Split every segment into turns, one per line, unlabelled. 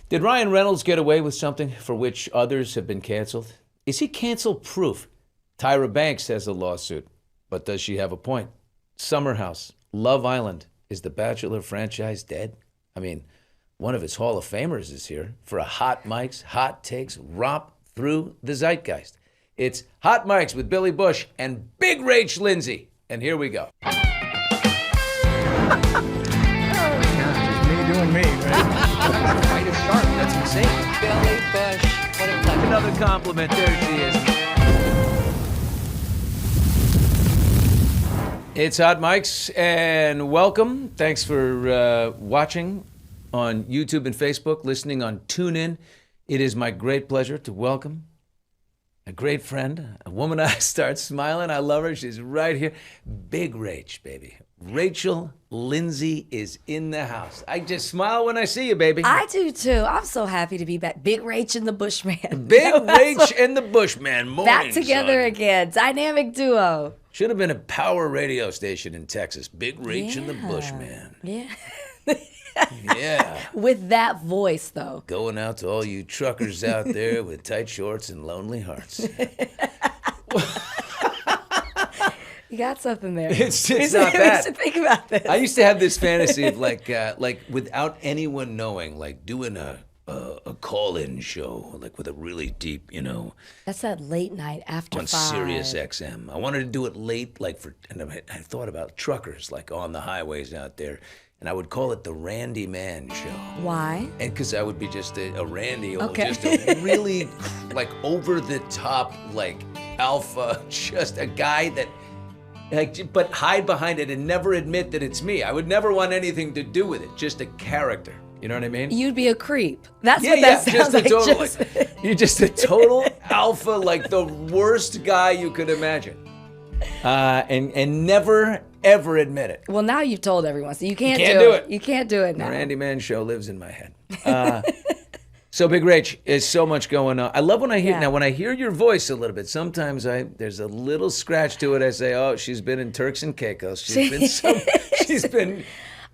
Did Ryan Reynolds get away with something for which others have been canceled? Is he cancel-proof? Tyra Banks has a lawsuit, but does she have a point? Summer House, Love Island, is the Bachelor franchise dead? I mean, one of his Hall of Famers is here for a Hot Mics, Hot Takes romp through the zeitgeist. It's Hot Mics with Billy Bush and Big Rach Lindsay. And here we go.
Oh, yeah, just me doing me, right?
Quite a sharp, that's insane.
Billy Bush, what a pleasure.
Another compliment, there she is. It's Hot Mics, and welcome. Thanks for watching on YouTube and Facebook, listening on TuneIn. It is my great pleasure to welcome a great friend, a woman I start smiling. I love her. She's right here. Big Rach, baby. Rachel Lindsay is in the house. I just smile when I see you, baby.
I do too. I'm so happy to be back. Big Rach and the Bushman.
Big Rach and the Bushman. Morning,
back together
son.
again. Dynamic duo.
Should have been a power radio station in Texas. Big Rach and the Bushman.
Yeah.
Yeah.
With that voice, though.
Going out to all you truckers out there with tight shorts and lonely hearts.
You got something there.
It's not bad.
We should think about this.
I used to have this fantasy of like without anyone knowing, like doing a call-in show, like with a really deep,
That's that late night after
on
5.
Sirius XM. I wanted to do it late, and I thought about truckers, like on the highways out there. And I would call it the Randy Man Show.
Why?
And because I would be just a Randy, old,
Okay.
just a really like over the top, like alpha, just a guy that, like, but hide behind it and never admit that it's me. I would never want anything to do with it. Just a character. You know what I mean?
You'd be a creep. That's what that sounds
just
like.
a total, like, you're just a total alpha, like the worst guy you could imagine, and never ever admit it.
Well, now you've told everyone, so you can't
do it.
You can't do it now.
The Randy Man Show lives in my head. So Big Rach, is so much going on. I love when I hear now when I hear your voice a little bit. Sometimes there's a little scratch to it. I say, oh, she's been in Turks and Caicos. She's been.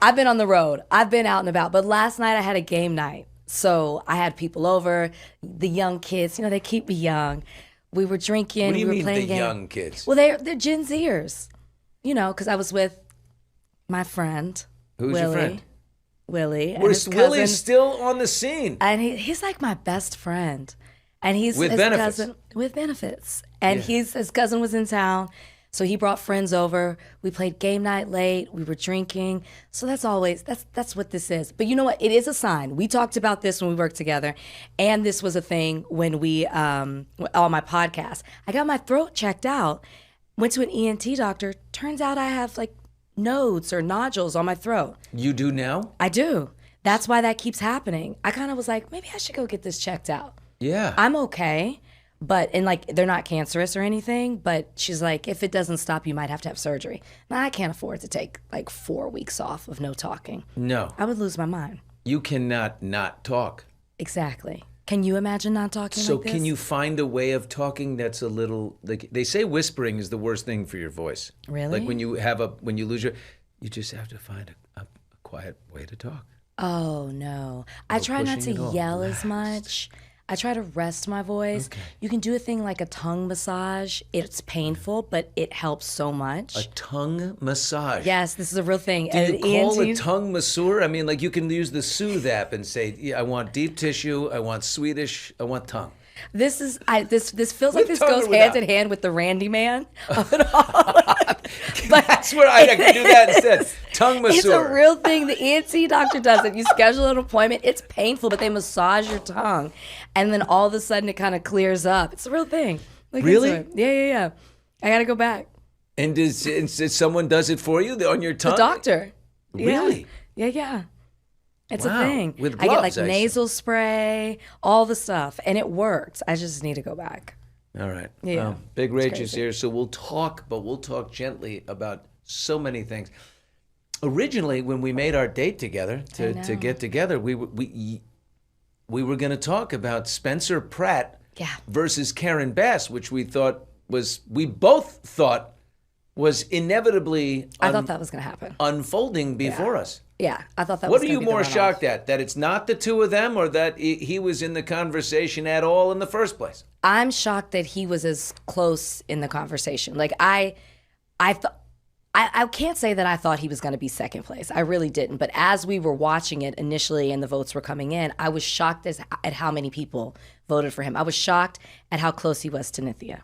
I've been on the road. I've been out and about. But last night I had a game night. So I had people over, the young kids. They keep me young. We were drinking.
What do you
we were
mean
playing
the
games.
young kids?
Well, they're Gen Zers. Because I was with my friend.
Who's
Willie.
your friend?
Willie. And
Willie's
his cousin.
still on the scene.
And he's like my best friend. And he's
With
his
benefits.
cousin with benefits. And
Yeah.
his cousin was in town. So he brought friends over. We played game night late. We were drinking. So that's what this is. But you know what? It is a sign. We talked about this when we worked together. And this was a thing when we, on my podcast. I got my throat checked out. Went to an ENT doctor. Turns out I have like nodes or nodules on my throat.
You do now?
I do. That's why that keeps happening. I kind of was like, maybe I should go get this checked out.
Yeah.
I'm okay. And like, they're not cancerous or anything, but she's like, if it doesn't stop, you might have to have surgery. Now, I can't afford to take like 4 weeks off of no talking.
No.
I would lose my mind.
You cannot not talk.
Exactly. Can you imagine not talking
So
like this?
can you find a way of talking that's a little, like they say whispering is the worst thing for your voice.
Really?
Like when you lose you just have to find a quiet way to talk.
Oh, no. I try not
pushing
to
it all.
yell as much. I try to rest my voice.
Okay.
You can do a thing like a tongue massage. It's painful, but it helps so much.
A tongue massage.
Yes, this is a real thing.
Do you call a
ENTs
tongue masseur? I mean, like you can use the Soothe app and say, yeah, I want deep tissue, I want Swedish, I want tongue.
This feels like
With
this
tongue or
goes
without?
hand in hand with the Randy Man of it all.
That's where I can do that instead. Tongue masseur.
It's a real thing. The ENT doctor does it. You schedule an appointment. It's painful, but they massage your tongue, and then all of a sudden it kind of clears up. It's a real thing. Look
Really?
into it. Yeah. I gotta go back.
And does someone does it for you on your tongue?
The doctor.
Really?
Yeah. It's
Wow.
a thing.
With
I get
gloves,
like
I
nasal spray, all the stuff, and it works. I just need to go back.
All right.
Yeah.
Well, Big Rach is
crazy.
here, so we'll talk, but we'll talk gently about so many things. Originally, when we made our date together to get together, we were going to talk about Spencer Pratt versus Karen Bass, which we both thought was inevitably
I thought that was going to happen.
unfolding before us.
Yeah, I thought that
What
was
are
gonna
you
be the
more
runoff.
shocked at? That it's not the two of them, or that he was in the conversation at all in the first place?
I'm shocked that he was as close in the conversation. Like I thought. I can't say that I thought he was going to be second place. I really didn't. But as we were watching it initially and the votes were coming in, I was shocked at how many people voted for him. I was shocked at how close he was to Nithya.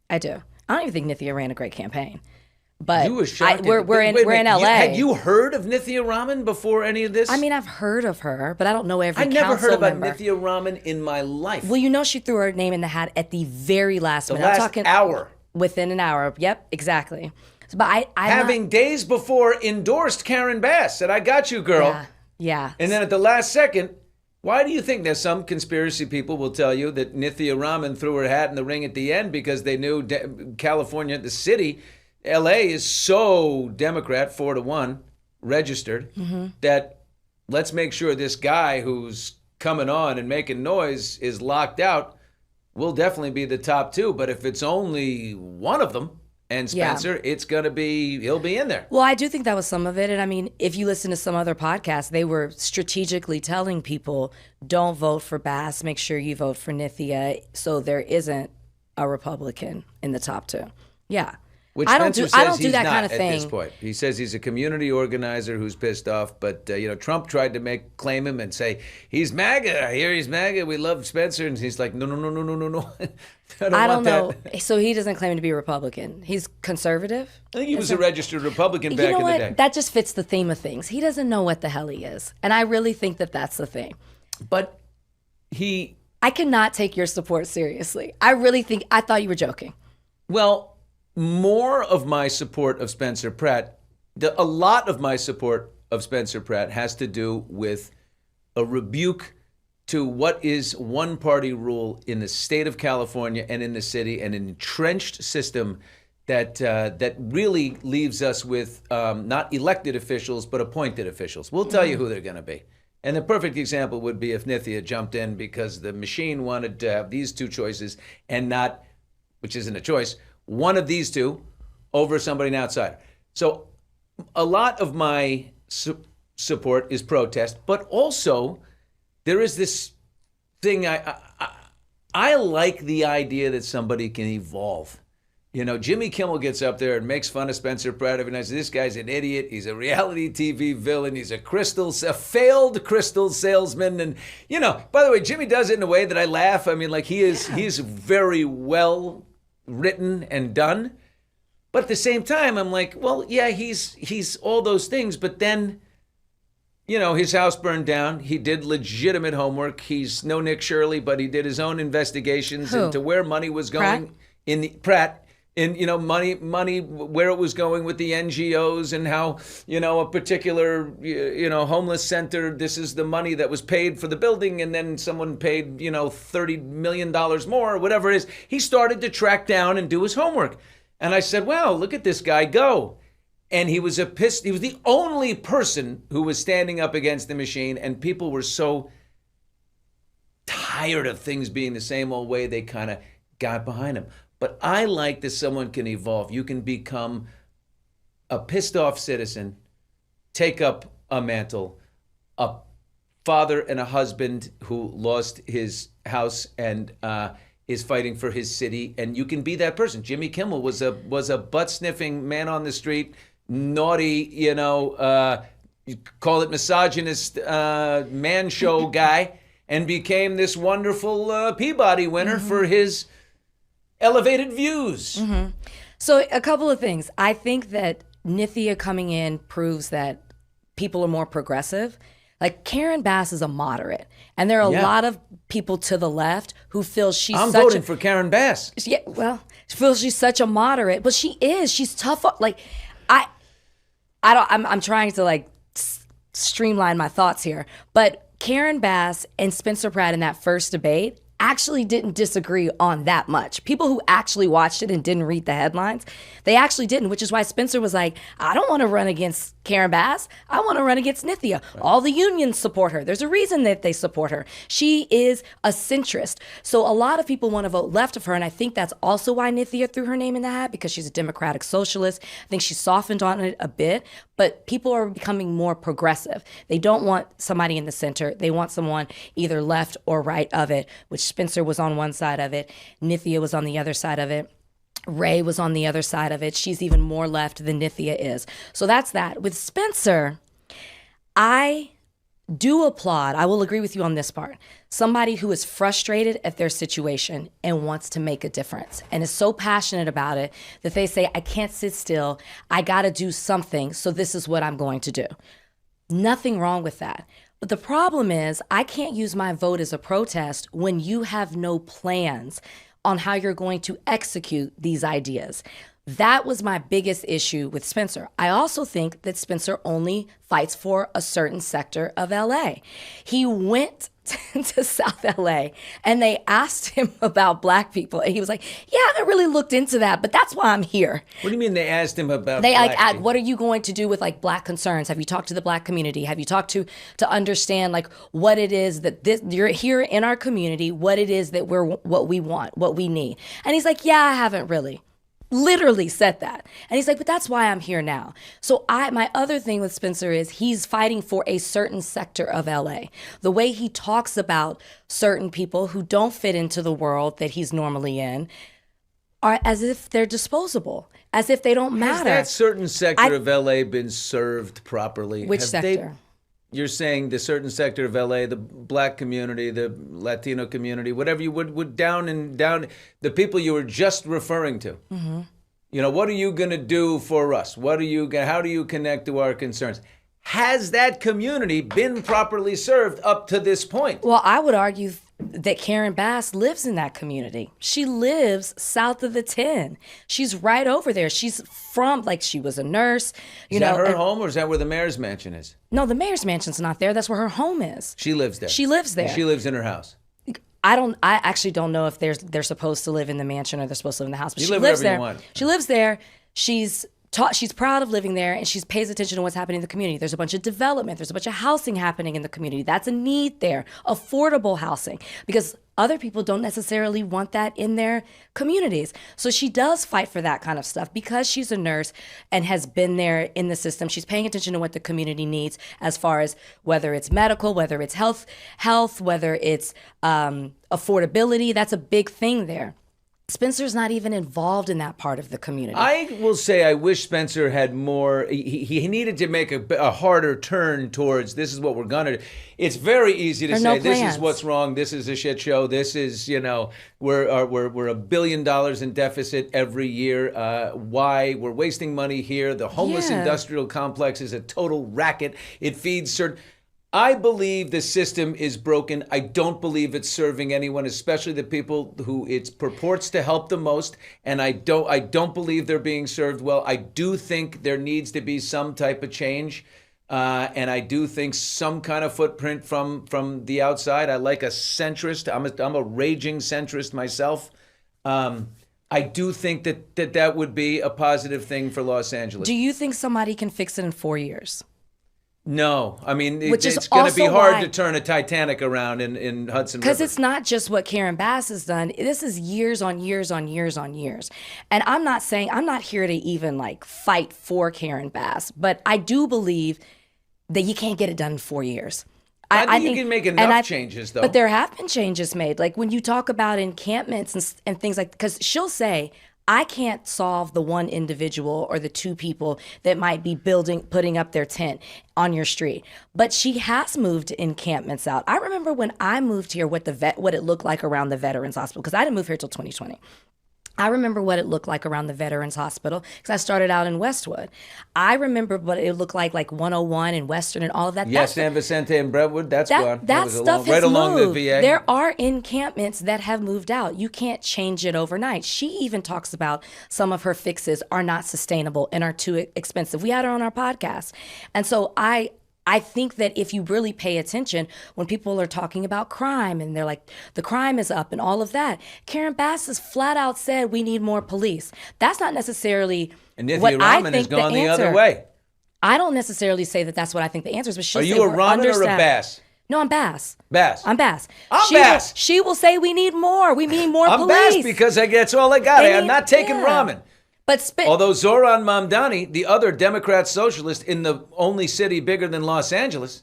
I do. I don't even think Nithya ran a great campaign. But
You were shocked.
we're in LA.
Had you heard of Nithya Raman before any of this?
I mean, I've heard of her, but I don't know every
I never heard
council
about
member.
Nithya Raman in my life.
Well, you know she threw her name in the hat at the very last
the
minute. I'm
last
talking
hour.
within an hour. Yep, exactly. But
Having days before endorsed Karen Bass, said, I got you, girl.
Yeah.
And then at the last second, why do you think there's some conspiracy people will tell you that Nithya Raman threw her hat in the ring at the end because they knew California, the city, LA is so Democrat, 4-1, registered, that let's make sure this guy who's coming on and making noise is locked out. Will definitely be the top two. But if it's only one of them, and Spencer, it's going to be, he'll be in there.
Well, I do think that was some of it. And I mean, if you listen to some other podcasts, they were strategically telling people, don't vote for Bass, make sure you vote for Nithya, so there isn't a Republican in the top two. Yeah.
Which
I don't
Spencer
do, I
says
don't do
he's
that
not
kind of
at
thing.
this point. He says he's a community organizer who's pissed off, but Trump tried to claim him and say he's MAGA. I hear he's MAGA. We love Spencer, and he's like, no. I
don't
want
know.
that.
So he doesn't claim to be a Republican. He's conservative.
I think he was a registered Republican back in the day.
That just fits the theme of things. He doesn't know what the hell he is, and I really think that that's the thing.
But
I cannot take your support seriously. I thought you were joking.
Well, more of my support of Spencer Pratt, a lot of my support of Spencer Pratt has to do with a rebuke to what is one-party rule in the state of California and in the city, an entrenched system that really leaves us with not elected officials, but appointed officials. We'll tell you who they're going to be. And the perfect example would be if Nithya jumped in because the machine wanted to have these two choices and not, which isn't a choice, one of these two over somebody outside. So a lot of my support is protest, but also there is this thing I like the idea that somebody can evolve. Jimmy Kimmel gets up there and makes fun of Spencer Pratt every night. Says, this guy's an idiot. He's a reality TV villain. He's a failed crystal salesman. And, by the way, Jimmy does it in a way that I laugh. I mean, he's very well written and done. But at the same time, I'm like, well, yeah, he's all those things. But then, his house burned down. He did legitimate homework. He's no Nick Shirley, but he did his own investigations into where money was going in the Pratt. And, money, where it was going with the NGOs and how, a particular, homeless center, this is the money that was paid for the building. And then someone paid, $30 million more or whatever it is. He started to track down and do his homework. And I said, wow, look at this guy go. And he was he was the only person who was standing up against the machine. And people were so tired of things being the same old way, they kind of got behind him. But I like that someone can evolve. You can become a pissed off citizen, take up a mantle, a father and a husband who lost his house and is fighting for his city, and you can be that person. Jimmy Kimmel was a butt sniffing man on the street, naughty, you call it misogynist man show guy, and became this wonderful Peabody winner for his elevated views.
So a couple of things. I think that Nithya coming in proves that people are more progressive. Like Karen Bass is a moderate, and there are a lot of people to the left who feel
I'm voting for Karen Bass.
Yeah, well, feel she's such a moderate, but she is. She's tough. Like I'm trying to streamline my thoughts here, but Karen Bass and Spencer Pratt in that first debate, actually didn't disagree on that much. People who actually watched it and didn't read the headlines, they actually didn't, which is why Spencer was like, I don't want to run against Karen Bass. I want to run against Nithya. Right. All the unions support her. There's a reason that they support her. She is a centrist. So a lot of people want to vote left of her, and I think that's also why Nithya threw her name in the hat, because she's a democratic socialist. I think she softened on it a bit, but people are becoming more progressive. They don't want somebody in the center. They want someone either left or right of it, which Spencer was on one side of it. Nithya was on the other side of it. Ray was on the other side of it. She's even more left than Nithya is. So that's that. With Spencer, I do applaud, I will agree with you on this part, somebody who is frustrated at their situation and wants to make a difference and is so passionate about it that they say, I can't sit still. I got to do something. So this is what I'm going to do. Nothing wrong with that. But the problem is I can't use my vote as a protest when you have no plans on how you're going to execute these ideas. That was my biggest issue with Spencer. I also think that Spencer only fights for a certain sector of LA. He went to South LA and they asked him about Black people. And he was like, yeah, I haven't really looked into that, but that's why I'm here.
What do you mean they asked him about
They
Black
like,
people?
what are you going to do with like Black concerns? Have you talked to the Black community? Have you talked to understand like what it is that you're here in our community, what it is that what we want, what we need? And he's like, yeah, I haven't really. Literally said that. And he's like, but that's why I'm here now. So my other thing with Spencer is he's fighting for a certain sector of LA. The way he talks about certain people who don't fit into the world that he's normally in are as if they're disposable, as if they don't matter.
Has that certain sector of LA been served properly?
Which sector?
You're saying the certain sector of LA, the Black community, the Latino community, whatever you would down, the people you were just referring to. Mm-hmm. You know, what are you going to do for us? How do you connect to our concerns? Has that community been properly served up to this point?
Well, I would argue that Karen Bass lives in that community. She lives south of the 10. She's right over there. She's from, like, she was a nurse.
Is that her home, or is that where the mayor's mansion is?
No, the mayor's mansion's not there. That's where her home is.
She lives there.
She lives there.
And she lives in her house.
I actually don't know if they're supposed to live in the mansion or they're supposed to live in the house. But
You
she
live
lives
wherever
there.
you want.
She lives there. She's proud of living there, and she pays attention to what's happening in the community. There's a bunch of development. There's a bunch of housing happening in the community. That's a need there. Affordable housing, because other people don't necessarily want that in their communities. So she does fight for that kind of stuff because she's a nurse and has been there in the system. She's paying attention to what the community needs as far as whether it's medical, whether it's health, whether it's affordability. That's a big thing there. Spencer's not even involved in that part of the community.
I will say I wish Spencer had more. He needed to make a harder turn towards this is what we're going to do. It's very easy to say this is what's wrong. This is a shit show. This is, we're $1 billion in deficit every year. Why? We're wasting money here. The homeless industrial complex is a total racket. It feeds certain. I believe the system is broken. I don't believe it's serving anyone, especially the people who it purports to help the most. And I don't believe they're being served well. I do think there needs to be some type of change. And I do think some kind of footprint from the outside. I like a centrist. I'm a raging centrist myself. I do think that would be a positive thing for Los Angeles.
Do you think somebody can fix it in 4 years?
No, I mean, it's going to be hard to turn a Titanic around in Hudson River.
Because it's not just what Karen Bass has done. This is years on years on years on years. And I'm not here to even like fight for Karen Bass, but I do believe that you can't get it done in 4 years.
I think you can make enough changes, though.
But there have been changes made. Like when you talk about encampments and things like, because she'll say, I can't solve the one individual or the two people that might be putting up their tent on your street. But she has moved encampments out. I remember when I moved here, what it looked like around the Veterans Hospital, because I didn't move here till 2020. I remember what it looked like around the Veterans Hospital because I started out in Westwood. I remember what it looked like 101 and Western and all of that.
Yes, San Vicente and Brentwood, that's gone.
That stuff has
right
moved.
Along the VA.
There are encampments that have moved out. You can't change it overnight. She even talks about some of her fixes are not sustainable and are too expensive. We had her on our podcast. And so I I think that if you really pay attention, when people are talking about crime and they're like, the crime is up and all of that, Karen Bass has flat out said we need more police. That's not necessarily
And Nithya
what I
Raman has
think
gone the
answer.
other way.
I don't necessarily say that that's what I think the answer is, but she'll
Are
say
you a
we're
Raman or a
understaffed.
Bass?
No, I'm Bass.
Bass.
I'm Bass.
I'm Bass.
She will say we need more. We need more
I'm
police.
Bass because that's all I got. I'm not taking Raman.
But
Although Zoran Mamdani, the other Democrat socialist in the only city bigger than Los Angeles,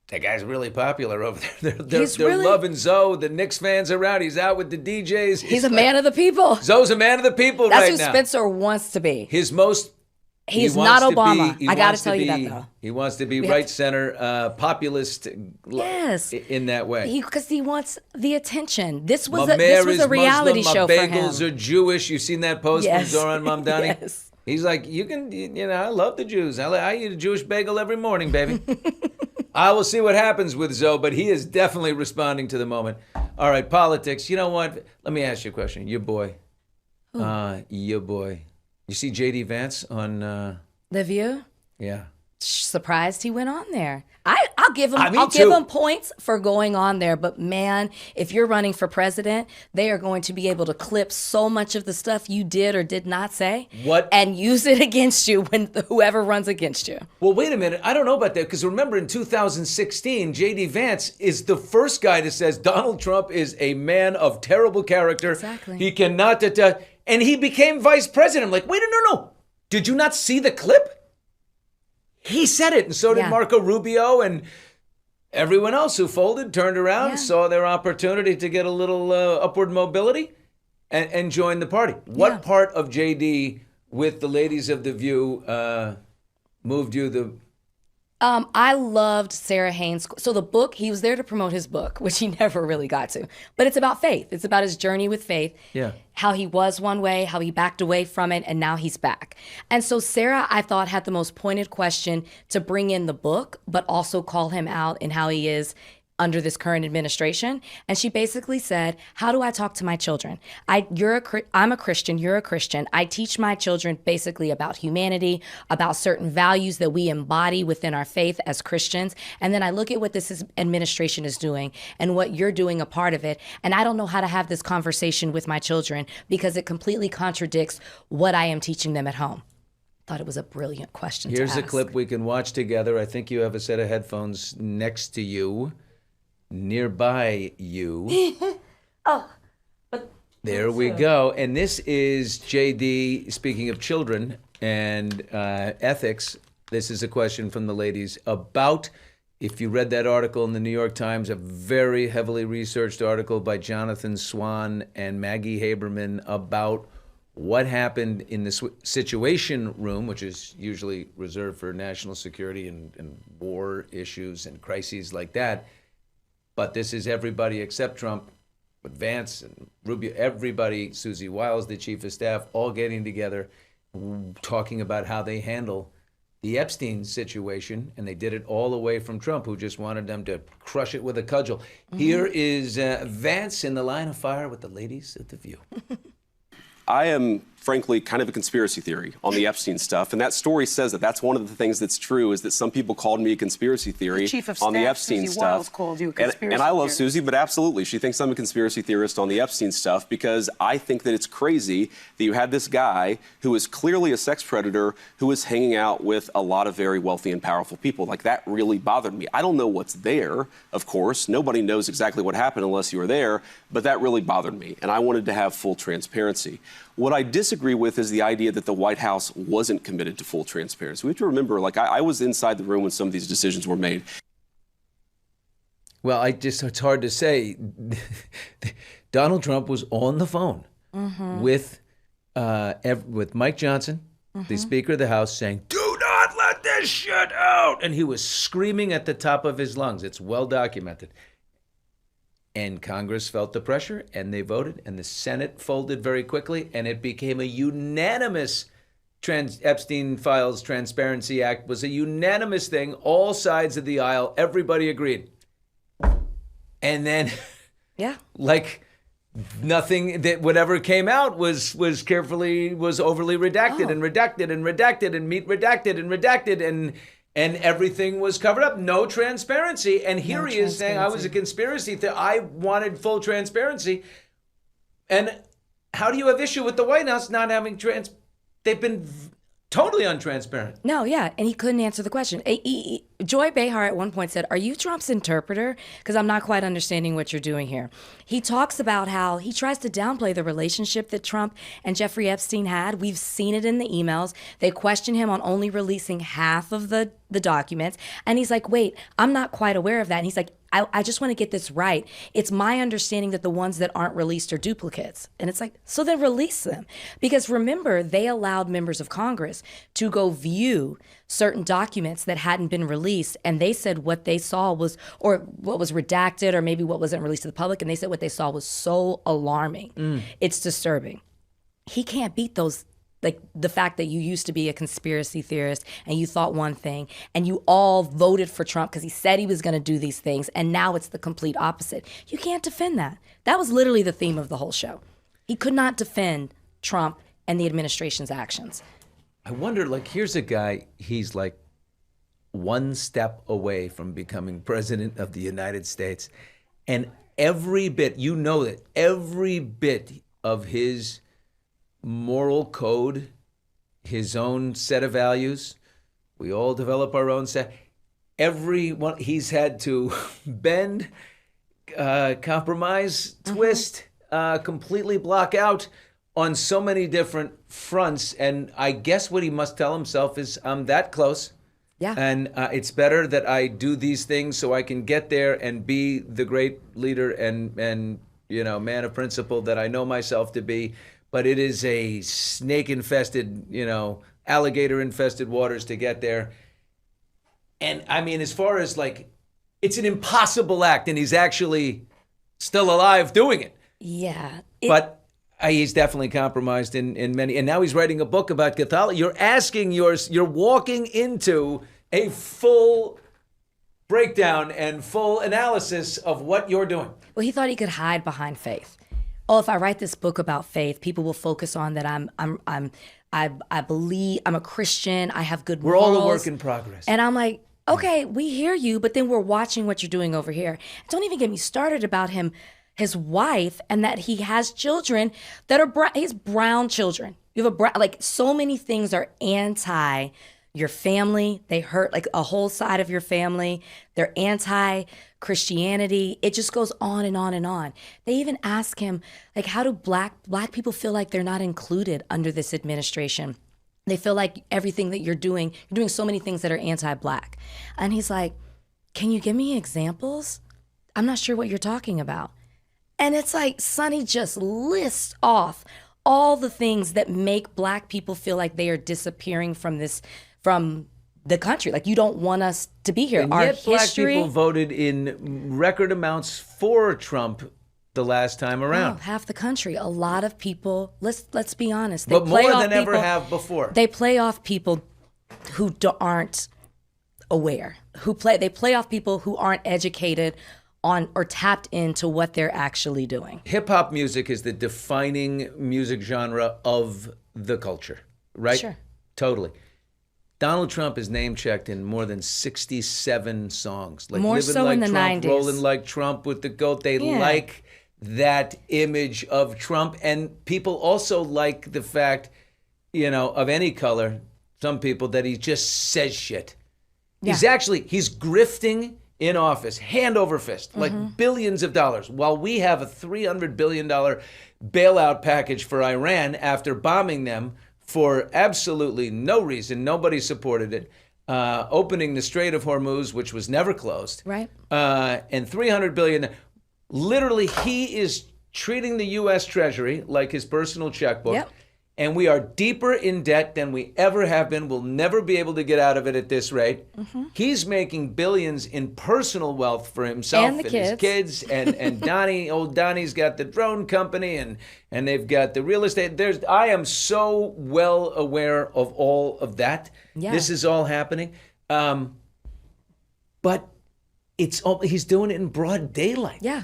that guy's really popular over there. They're
really
loving Zoe. The Knicks fans are around. He's out with the DJs.
He's a man of the people.
Zoe's a man of the people
That's
right
who
now.
Spencer wants to be.
His most...
He's
he
not
wants to
Obama.
be- he
I got
wants
to tell you
be-
that, though.
He wants to be
We
right
have to-
center, populist
Yes.
in that way.
Because he wants the attention. This was
My mayor
this was
is
a reality
Muslim,
show
my
for him.
bagels are Jewish. You've seen that post
Yes.
from Zoran Mamdani?
Yes.
He's like, I love the Jews. I eat a Jewish bagel every morning, baby. I will see what happens with Zoe, but he is definitely responding to the moment. All right, politics. You know what? Let me ask you a question. Your boy. Your boy. You see JD Vance on...
The View?
Yeah.
Surprised he went on there. I'll give him.
Me
I'll give
too.
him points for going on there. But man, if you're running for president, they are going to be able to clip so much of the stuff you did or did not say, and use it against you when whoever runs against you.
Well, wait a minute. I don't know about that because remember in 2016, JD Vance is the first guy that says Donald Trump is a man of terrible character.
Exactly.
He cannot, and he became vice president. I'm like, wait, no. Did you not see the clip? He said it, and so did Marco Rubio and everyone else who folded, turned around, saw their opportunity to get a little upward mobility and join the party. What part of JD with the ladies of The View moved you the...
I loved Sarah Haynes. So the book, he was there to promote his book, which he never really got to. But it's about faith. It's about his journey with faith.
Yeah.
How he was one way, how he backed away from it, and now he's back. And so Sarah, I thought, had the most pointed question to bring in the book, but also call him out in how he is under this current administration. And she basically said, how do I talk to my children? I'm a Christian, you're a Christian. I teach my children basically about humanity, about certain values that we embody within our faith as Christians. And then I look at what this administration is doing and what you're doing a part of it. And I don't know how to have this conversation with my children because it completely contradicts what I am teaching them at home. Thought it was a brilliant question to
Here's a
ask.
clip we can watch together. I think you have a set of headphones next to you. Nearby you. There we go. And this is JD, speaking of children and ethics. This is a question from the ladies about, if you read that article in the New York Times, a very heavily researched article by Jonathan Swan and Maggie Haberman about what happened in the Situation Room, which is usually reserved for national security and war issues and crises like that. But this is everybody except Trump, with Vance and Rubio, everybody, Susie Wiles, the chief of staff, all getting together, talking about how they handle the Epstein situation. And they did it all away from Trump, who just wanted them to crush it with a cudgel. Here is Vance in the line of fire with the ladies at The View.
I am, frankly, kind of a conspiracy theory on the Epstein stuff. And that story says that that's one of the things that's true, is that some people called me a conspiracy theory on the Epstein
Susie
stuff.
Wiles called you a conspiracy
and I love
theorist.
Susie, but absolutely. She thinks I'm a conspiracy theorist on the Epstein stuff because I think that it's crazy that you had this guy who is clearly a sex predator who is hanging out with a lot of very wealthy and powerful people. Like, that really bothered me. I don't know what's there, of course. Nobody knows exactly what happened unless you were there, but that really bothered me. And I wanted to have full transparency. What I disagree with is the idea that the White House wasn't committed to full transparency. We have to remember, like, I was inside the room when some of these decisions were made.
Well, it's hard to say. Donald Trump was on the phone with Mike Johnson, the Speaker of the House, saying, "Do not let this shit out." And he was screaming at the top of his lungs. It's well documented. And Congress felt the pressure, and they voted, and the Senate folded very quickly, and it became a unanimous Epstein Files Transparency Act was a unanimous thing. All sides of the aisle, everybody agreed. And then, like nothing, that whatever came out was overly redacted and redacted and redacted and redacted and redacted. and everything was covered up. No transparency. And here he is saying, I was a conspiracy theorist. I wanted full transparency. And how do you have issue with the White House not having they've been totally untransparent.
No, yeah, and he couldn't answer the question. Joy Behar at one point said, "Are you Trump's interpreter? Because I'm not quite understanding what you're doing here." He talks about how he tries to downplay the relationship that Trump and Jeffrey Epstein had. We've seen it in the emails. They question him on only releasing half of the documents. And he's like, wait, I'm not quite aware of that. And he's like, I just want to get this right. It's my understanding that the ones that aren't released are duplicates. And it's like, so then release them. Because remember, they allowed members of Congress to go view certain documents that hadn't been released. And they said what they saw was, or what was redacted, or maybe what wasn't released to the public. And they said what they saw was so alarming. It's disturbing. He can't beat those. Like the fact that you used to be a conspiracy theorist and you thought one thing and you all voted for Trump because he said he was going to do these things, and now it's the complete opposite. You can't defend that. That was literally the theme of the whole show. He could not defend Trump and the administration's actions.
I wonder, like, here's a guy, he's like one step away from becoming president of the United States. And every bit, you know that, every bit of his moral code, his own set of values. We all develop our own set. Every one, he's had to bend, compromise, twist, completely block out on so many different fronts. And I guess what he must tell himself is, I'm that close.
Yeah.
And it's better that I do these things so I can get there and be the great leader and you know, man of principle that I know myself to be. But it is a snake-infested, you know, alligator-infested waters to get there. And I mean, as far as like, it's an impossible act, and he's actually still alive doing it.
Yeah.
But he's definitely compromised in many, and now he's writing a book about Catholic. You're walking into a full breakdown and full analysis of what you're doing.
Well, he thought he could hide behind faith. Oh, if I write this book about faith, people will focus on that I believe I'm a Christian. I have good
We're
morals.
all a work in progress.
And I'm like, okay, we hear you, but then we're watching what you're doing over here. Don't even get me started about him, his wife, and that he has children that are he's brown children. You have like so many things are anti your family. They hurt like a whole side of your family. They're anti-Christianity. It just goes on and on and on. They even ask him, like, how do black people feel like they're not included under this administration? They feel like everything that you're doing so many things that are anti-black. And he's like, can you give me examples? I'm not sure what you're talking about. And it's like, Sonny just lists off all the things that make black people feel like they are disappearing from the country. Like, you don't want us to be here.
And
Our
yet
history,
black people voted in record amounts for Trump the last time around.
Oh, half the country. A lot of people, let's be honest.
But more than ever have before.
They play off people who aren't aware. They play off people who aren't educated on or tapped into what they're actually doing.
Hip-hop music is the defining music genre of the culture, right?
Sure.
Totally. Donald Trump is name-checked in more than 67 songs. Like
More
Living
so
Like
in the
Trump,
90s.
Rolling Like Trump with the GOAT. They
Yeah.
like that image of Trump. And people also like the fact, you know, of any color, some people, that he just says shit.
Yeah.
He's grifting in office, hand over fist, like billions of dollars, while we have a $300 billion bailout package for Iran after bombing them for absolutely no reason. Nobody supported it. Opening the Strait of Hormuz, which was never closed.
Right.
And $300 billion. Literally, he is treating the U.S. Treasury like his personal checkbook.
Yep.
And we are deeper in debt than we ever have been. We'll never be able to get out of it at this rate. He's making billions in personal wealth for himself
And the
his kids. And Donnie, old Donnie's got the drone company and they've got the real estate. I am so well aware of all of that.
Yeah.
This is all happening. But he's doing it in broad daylight.
Yeah.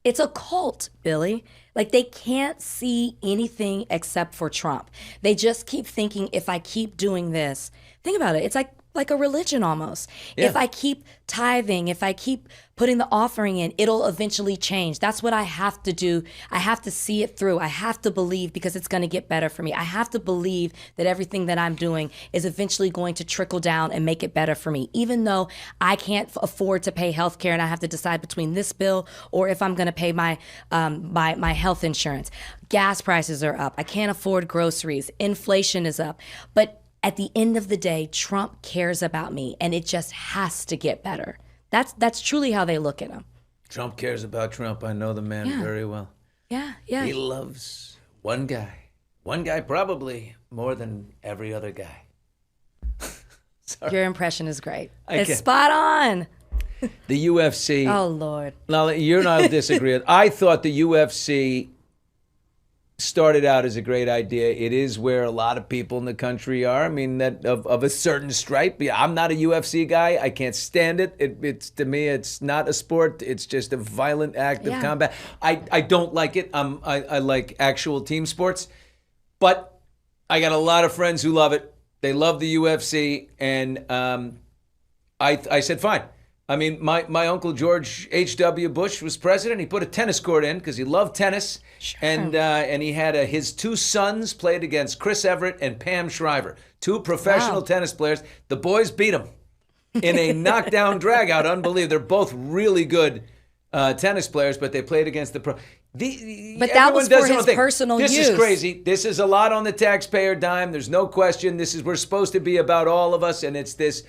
It's a cult, Billy. Like, they can't see anything except for Trump. They just keep thinking, if I keep doing this, think about it. It's like like a religion almost.
Yeah.
If I keep tithing, if I keep putting the offering in, it'll eventually change. That's what I have to do. I have to see it through. I have to believe because it's going to get better for me. I have to believe that everything that I'm doing is eventually going to trickle down and make it better for me. Even though I can't afford to pay health care and I have to decide between this bill or if I'm going to pay my health insurance. Gas prices are up. I can't afford groceries. Inflation is up. But at the end of the day, Trump cares about me, and it just has to get better. That's truly how they look at him.
Trump cares about Trump. I know the man very well.
Yeah.
He loves one guy. One guy probably more than every other guy.
Your impression is great.
I
It's
can't.
spot on.
The UFC.
Oh, Lord.
Now, you and I will disagree. I thought the UFC started out as a great idea. It is where a lot of people in the country are. I mean, that of a certain stripe. Yeah, I'm not a UFC guy. I can't stand it. It's to me, it's not a sport. It's just a violent act of combat. I don't like it. I like actual team sports, but I got a lot of friends who love it. They love the UFC, and I said fine. I mean, my uncle George H.W. Bush was president. He put a tennis court in because he loved tennis. Sure. And he had his two sons played against Chris Everett and Pam Shriver, two professional tennis players. The boys beat them in a knockdown dragout. Unbelievable. They're both really good tennis players, but they played against the pro.
But that was for his personal use.
This is crazy. This is a lot on the taxpayer dime. There's no question. We're supposed to be about all of us, and it's this.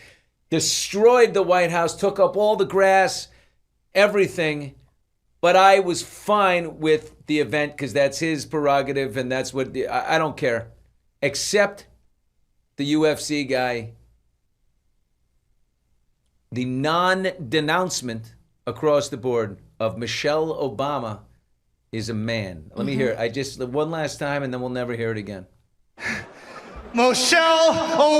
Destroyed the White House, took up all the grass, everything. But I was fine with the event because that's his prerogative and that's what I don't care. Except the UFC guy, the non-denouncement across the board of Michelle Obama is a man. Let me hear it. I just one last time and then we'll never hear it again.
Michelle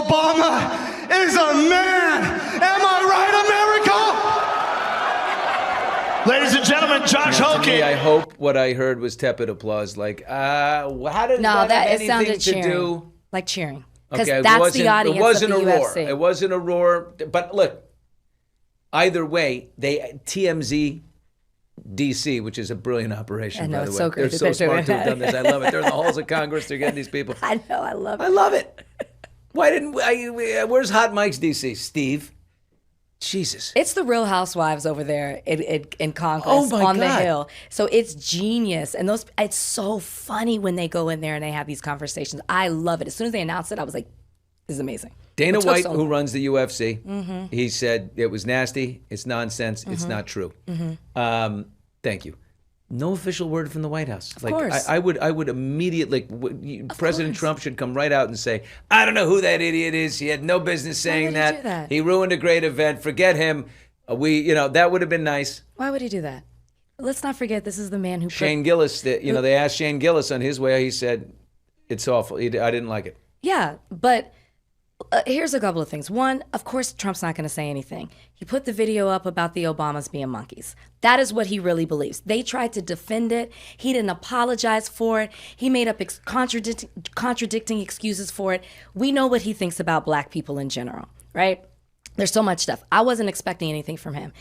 Obama is a man. Am I right, America? Ladies and gentlemen, Josh
To me, I
Hogan.
hope what I heard was tepid applause. Like, how did
No,
that have
it sounded
anything to
cheering.
do?
Like cheering. Because
Okay,
that's the audience
it wasn't
of the
a roar.
UFC.
It wasn't a roar. But look, either way, TMZ DC, which is a brilliant operation,
I know,
by the
it's
way.
so great
They're
that
so
they're
smart to
doing
have done this. I love it. They're in the halls of Congress. They're getting these people.
I know, I love it.
I love it. Why didn't where's Hot Mike's DC? Steve? Jesus.
It's the Real Housewives over there in Congress
Oh my
on the
God.
Hill. So it's genius. And it's so funny when they go in there and they have these conversations. I love it. As soon as they announced it, I was like, this is amazing.
Dana
It took
White,
so
who
long.
runs the UFC, he said it was nasty, it's nonsense, it's not true. Thank you. No official word from the White House. Of
course.
I would immediately. President Trump should come right out and say, "I don't know who that idiot is. He had no business saying
would he do that?
He ruined a great event. Forget him." That would have been nice.
Why would he do that? Let's not forget this is the man who
Shane Gillis, they asked Shane Gillis on his way. He said, "It's awful. I didn't like it."
Yeah, but here's a couple of things. One, of course, Trump's not going to say anything. He put the video up about the Obamas being monkeys. That is what he really believes. They tried to defend it. He didn't apologize for it. He made up contradicting excuses for it. We know what he thinks about black people in general, right? There's so much stuff. I wasn't expecting anything from him.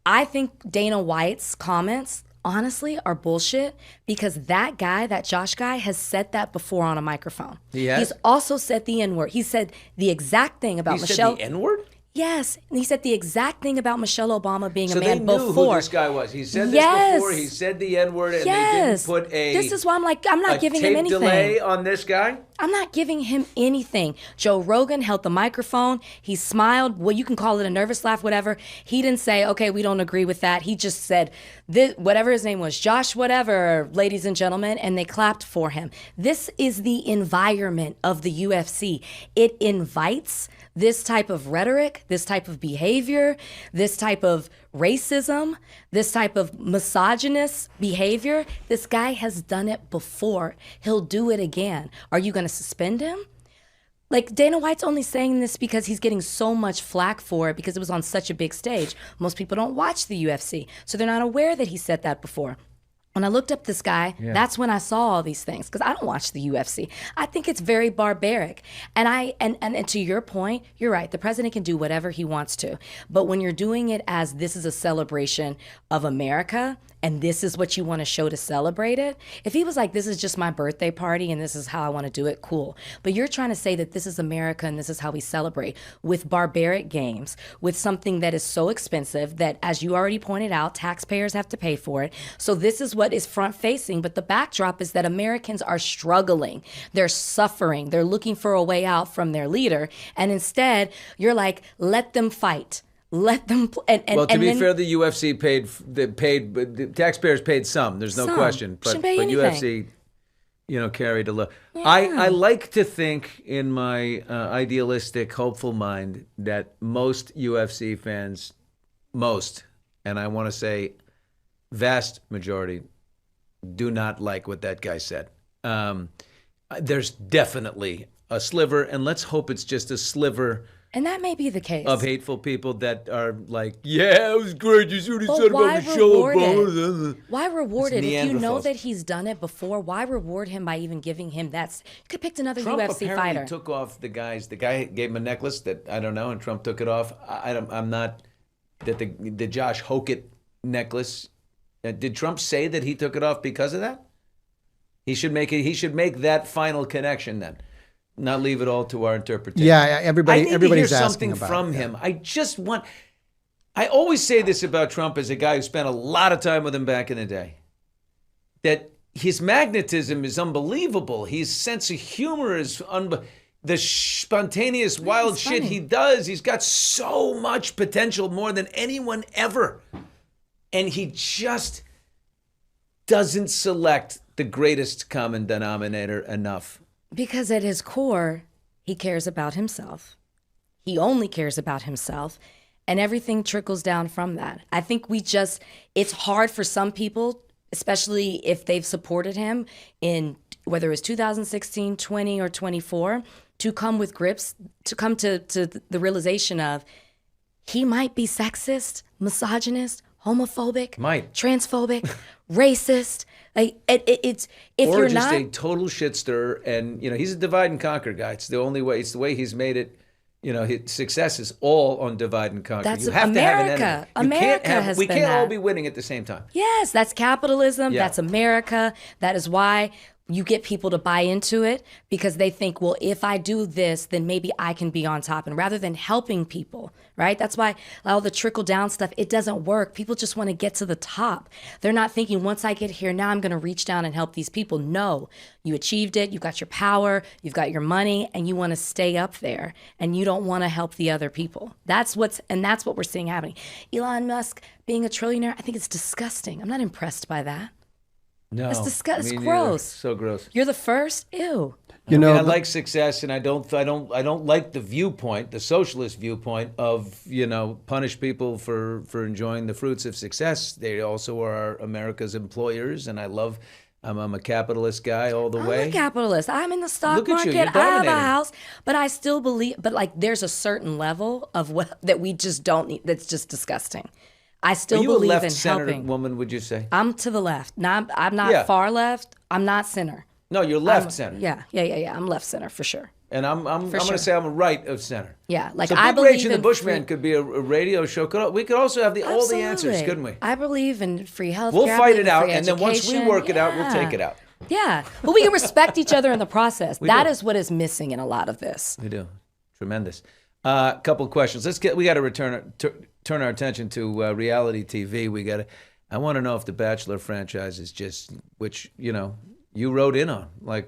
I think Dana White's comments, honestly, are bullshit because that guy, that Josh guy, has said that before on a microphone.
He has?
He's also said the N-word. He said the exact thing about
He
Michelle.
said the N-word?
Yes, and he said the exact thing about Michelle Obama being
So
a man
they knew
before.
who this guy was. He said this
Yes.
before. He said the N-word, and
Yes.
they didn't put a.
This is why I'm like, I'm not giving him
tape
anything.
delay on this guy.
I'm not giving him anything. Joe Rogan held the microphone. He smiled. Well, you can call it a nervous laugh, whatever. He didn't say, okay, we don't agree with that. He just said, whatever his name was, Josh, whatever, ladies and gentlemen, and they clapped for him. This is the environment of the UFC. It invites this type of rhetoric, this type of behavior, this type of racism, this type of misogynist behavior. This guy has done it before. He'll do it again. Are you going to suspend him? Like, Dana White's only saying this because he's getting so much flack for it because it was on such a big stage. Most people don't watch the UFC, so they're not aware that he said that before. When I looked up this guy, that's when I saw all these things, because I don't watch the UFC. I think it's very barbaric. And to your point, you're right. The president can do whatever he wants to. But when you're doing it as this is a celebration of America, and this is what you want to show to celebrate it, if he was like, this is just my birthday party and this is how I want to do it, cool. But you're trying to say that this is America and this is how we celebrate with barbaric games, with something that is so expensive that, as you already pointed out, taxpayers have to pay for it. So this is what is front facing, but the backdrop is that Americans are struggling. They're suffering. They're looking for a way out from their leader. And instead, you're like, let them fight. Let them
well, to be fair, the UFC the taxpayers paid some. There's no question, but UFC, carried a lot. Yeah. I like to think in my idealistic, hopeful mind that most UFC fans, and I want to say vast majority, do not like what that guy said. There's definitely a sliver, and let's hope it's just a sliver.
And that may be the case.
Of hateful people that are like, yeah, it was great. You see what he said about the show.
Why reward it? If you know that he's done it before, why reward him by even giving him that? You could have picked another
Trump
UFC fighter.
Trump took off the guy gave him a necklace that, I don't know, and Trump took it off. I'm not, that the Josh Hokett necklace, did Trump say that he took it off because of that? He should make that final connection then. Not leave it all to our interpretation.
Yeah, everybody's asking about it. I need to hear
something from him. I always say this about Trump as a guy who spent a lot of time with him back in the day, that his magnetism is unbelievable. His sense of humor is the spontaneous wild shit he does. He's got so much potential, more than anyone ever. And he just doesn't select the greatest common denominator enough.
Because at his core, he cares about himself. He only cares about himself. And everything trickles down from that. I think it's hard for some people, especially if they've supported him in whether it's 2016, 20, or 24, to come with grips, to come to the realization of he might be sexist, misogynist, homophobic, transphobic, racist. Like it's if
or
you're
just
not
a total shit stirrer, and he's a divide and conquer guy. It's the only way. It's the way he's made it. His success is all on divide and conquer.
That's
you have
America.
To have an enemy. We can't all be winning at the same time.
Yes, that's capitalism. Yeah. That's America. That is why you get people to buy into it, because they think, well, if I do this, then maybe I can be on top. And rather than helping people, right? That's why all the trickle down stuff, it doesn't work. People just want to get to the top. They're not thinking, once I get here, now I'm going to reach down and help these people. No, you achieved it. You've got your power. You've got your money, and you want to stay up there, and you don't want to help the other people. That's what we're seeing happening. Elon Musk being a trillionaire, I think it's disgusting. I'm not impressed by that.
No,
it's gross.
So gross.
You're the first. Ew.
I like success, and I don't like the viewpoint, the socialist viewpoint of punish people for enjoying the fruits of success. They also are America's employers, and I'm a capitalist guy all the way.
I'm a capitalist. I'm in the stock market.
You're
I have a house, but I still believe. But there's a certain level of what that we just don't need. That's just disgusting. I still believe in helping. Are you a left-center
woman, would you say?
I'm to the left. Now, I'm not far left. I'm not center.
No, you're left-center.
Yeah. I'm left-center for sure.
And I'm going to say I'm a right of center.
Yeah,
so
I
believe
believe
in the Bushman could be a radio show. We could also have all the answers, couldn't we?
I believe in free healthcare.
We'll fight it out, and then once we work it out, we'll take it out.
Yeah, but we can respect each other in the process. That is what is missing in a lot of this.
We do. Tremendous. A couple of questions. We got to turn our attention to reality TV. I want to know if the Bachelor franchise is just, which you wrote in on, I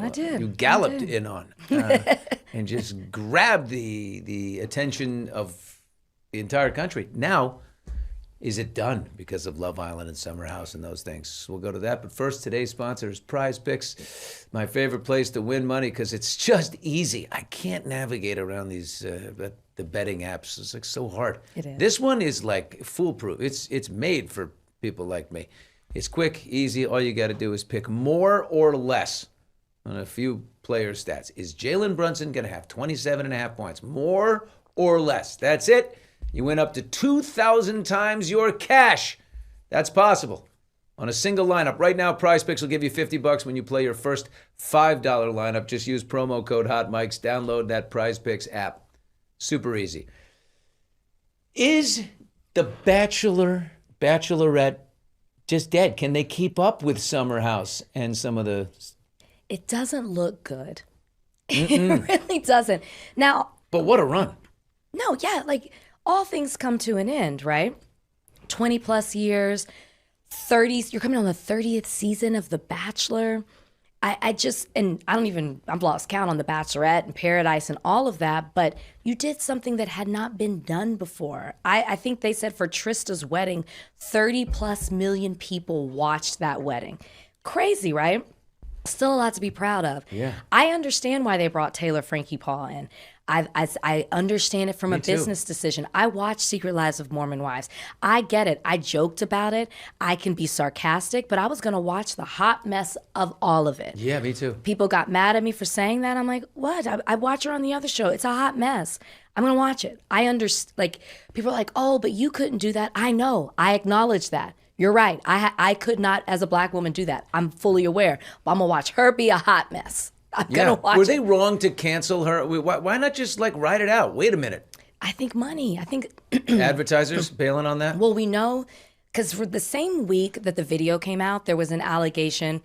did. You galloped in on, and just grabbed the attention of the entire country. Now, is it done because of Love Island and Summer House and those things? We'll go to that. But first, today's sponsor is Prize Picks, my favorite place to win money because it's just easy. I can't navigate around these the betting apps. It's so hard.
It is.
This one is foolproof. It's made for people like me. It's quick, easy. All you got to do is pick more or less on a few player stats. Is Jalen Brunson going to have 27.5 points? More or less? That's it. You win up to 2,000 times your cash. That's possible. on a single lineup. Right now, Prize Picks will give you $50 when you play your first $5 lineup. Just use promo code HOTMICS. Download that Prize Picks app. Super easy. Is the Bachelor, Bachelorette just dead? Can they keep up with Summer House and some of the...
It doesn't look good. It really doesn't. Now...
But what a run.
No, yeah, like all things come to an end, right? 20 plus years, 30s, you're coming on the 30th season of The Bachelor. I've lost count on The Bachelorette and Paradise and all of that, but you did something that had not been done before. I think they said for Trista's wedding, 30 plus million people watched that wedding. Crazy, right? Still a lot to be proud of.
Yeah.
I understand why they brought Taylor Frankie Paul in. I understand it from a business decision. I watch Secret Lives of Mormon Wives. I get it. I joked about it. I can be sarcastic, but I was going to watch the hot mess of all of it.
Yeah, me too.
People got mad at me for saying that. I'm like, what? I watch her on the other show. It's a hot mess. I'm going to watch it. I understand. Like, people are like, oh, but you couldn't do that. I know. I acknowledge that. You're right. I could not, as a black woman, do that. I'm fully aware. But I'm going to watch her be a hot mess. I'm gonna watch
Were
it.
they wrong to cancel her? Why not just like write it out? Wait a minute.
I think money. I think
Advertisers bailing on that?
well, we know because for the same week that the video came out, there was an allegation.